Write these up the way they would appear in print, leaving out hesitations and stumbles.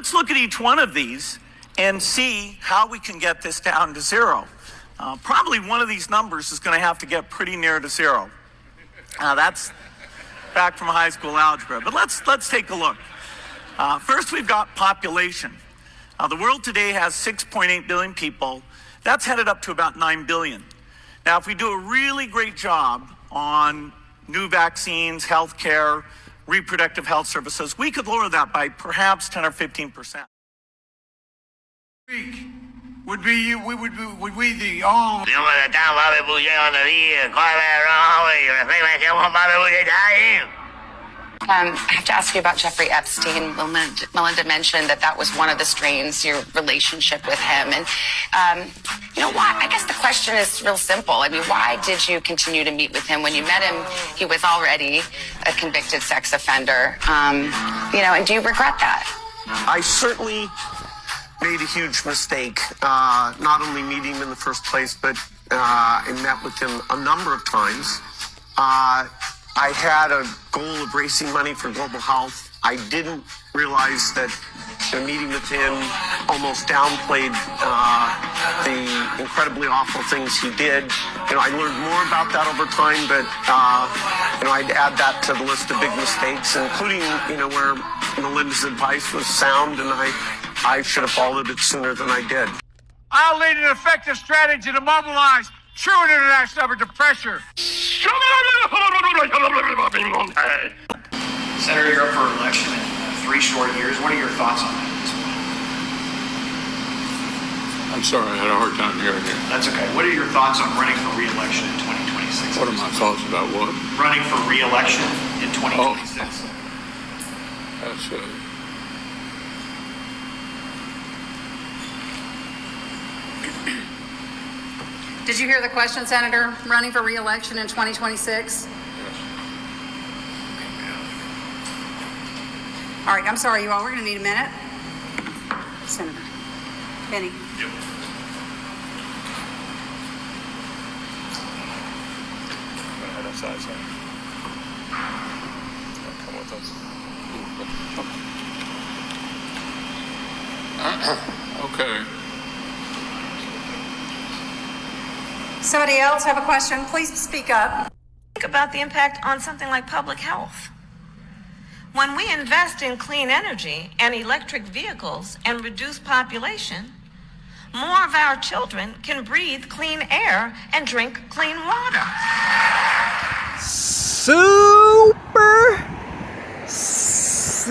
let's look at each one of these and see how we can get this down to zero. Probably one of these numbers is going to have to get pretty near to zero. That's back from high school algebra, but let's take a look. First, we've got population. The world today has 6.8 billion people. That's headed up to about 9 billion. Now, if we do a really great job on new vaccines, healthcare, reproductive health services, we could lower that by perhaps 10 or 15%. Would we the all? I have to ask you about Jeffrey Epstein. Melinda mentioned that was one of the strains, your relationship with him. And, you know, why? I guess the question is real simple. I mean, why did you continue to meet with him? When you met him, he was already a convicted sex offender. You know, and do you regret that? I certainly made a huge mistake, not only meeting him in the first place, but I met with him a number of times. I had a goal of raising money for global health. I didn't realize that meeting with him almost downplayed the incredibly awful things he did. You know, I learned more about that over time, but you know, I'd add that to the list of big mistakes, including, you know, where Melinda's advice was sound, and I should have followed it sooner than I did. I'll lead an effective strategy to mobilize true international effort to pressure. Senator, you're up for election in 3 short years. What are your thoughts on that at this point? I'm sorry, I had a hard time hearing you. That's okay. What are your thoughts on running for re-election in 2026? What are my thoughts about what? Running for re-election in 2026. That's Did you hear the question, Senator? Running for re-election in 2026? All right, I'm sorry, you all. We're going to need a minute. Senator Benny. Yep. head outside, so come with us. Okay. Somebody else have a question? Please speak up. Think about the impact on something like public health. When we invest in clean energy and electric vehicles and reduce population, more of our children can breathe clean air and drink clean water. Super Saiyan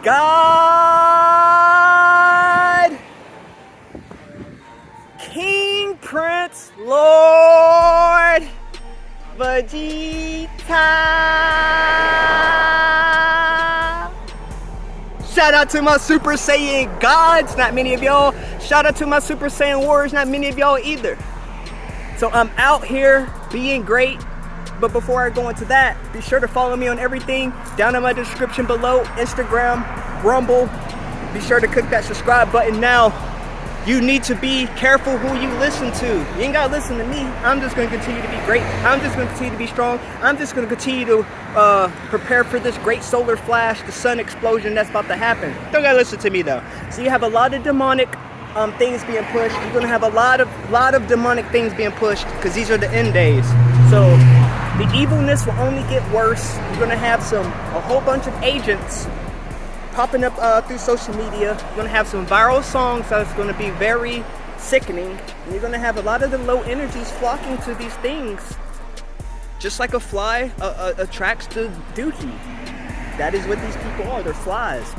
God, King, Prince, Lord, Vegeta. Shout out to my Super Saiyan gods, not many of y'all. Shout out to my Super Saiyan warriors, not many of y'all either. So I'm out here being great. But before I go into that, be sure to follow me on everything down in my description below. Instagram, Rumble. Be sure to click that subscribe button now. You need to be careful who you listen to. You ain't gotta listen to me. I'm just gonna continue to be great. I'm just gonna continue to be strong. I'm just gonna continue to prepare for this great solar flash, the sun explosion that's about to happen. Don't gotta listen to me though. So you have a lot of demonic things being pushed. You're gonna have a lot of demonic things being pushed because these are the end days. So the evilness will only get worse. You're gonna have a whole bunch of agents popping up through social media. You're gonna have some viral songs that's gonna be very sickening. And you're gonna have a lot of the low energies flocking to these things. Just like a fly attracts the dookie. That is what these people are. They're flies.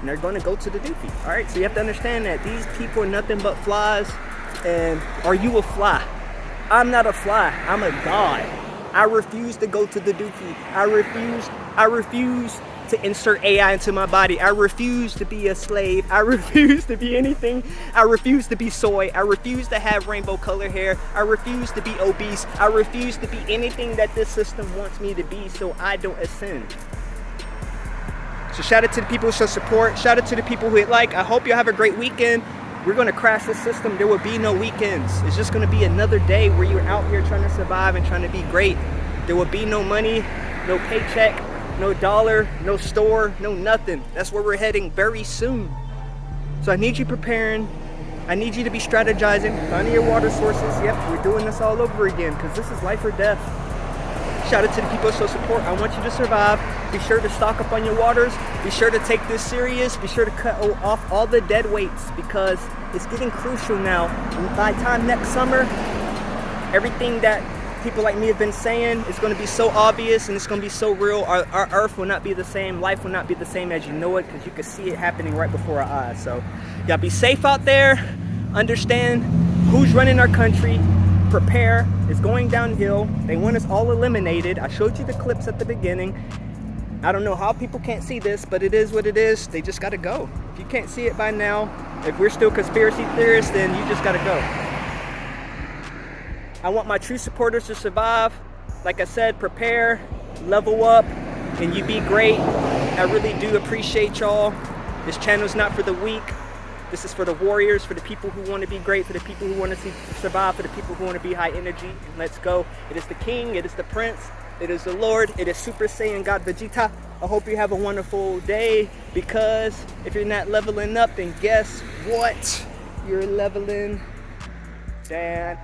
And they're gonna go to the dookie. Alright, so you have to understand that these people are nothing but flies. And are you a fly? I'm not a fly. I'm a god. I refuse to go to the dookie. I refuse to insert AI into my body. I refuse to be a slave. I refuse to be anything. I refuse to be soy. I refuse to have rainbow color hair. I refuse to be obese. I refuse to be anything that this system wants me to be, so I don't ascend. So shout out to the people who show support. Shout out to the people who hit like. I hope you have a great weekend. We're going to crash this system. There will be no weekends. It's just going to be another day where you're out here trying to survive and trying to be great. There will be no money, no paycheck. no dollar, no store, no nothing. That's where we're heading very soon. So I need you preparing. I need you to be strategizing, finding your water sources. Yep, we're doing this all over again because this is life or death. Shout out to the people who show support. I want you to survive. Be sure to stock up on your waters. Be sure to take this serious. Be sure to cut off all the dead weights because it's getting crucial now. And by the time next summer, everything that people like me have been saying is going to be so obvious and it's going to be so real. Our earth will not be the same. Life will not be the same as you know it because you can see it happening right before our eyes. So y'all be safe out there. Understand who's running our country. Prepare. It's going downhill. They want us all eliminated. I showed you the clips at the beginning. I don't know how people can't see this, but it is what it is. They just got to go. If you can't see it by now, if we're still conspiracy theorists, then you just got to go. I want my true supporters to survive. Like I said, prepare, level up, and you be great. I really do appreciate y'all. This channel's not for the weak. This is for the warriors, for the people who want to be great, for the people who want to survive, for the people who want to be high energy. Let's go. It is the king, it is the prince, it is the Lord, it is Super Saiyan God Vegeta. I hope you have a wonderful day because if you're not leveling up, then guess what? You're leveling down.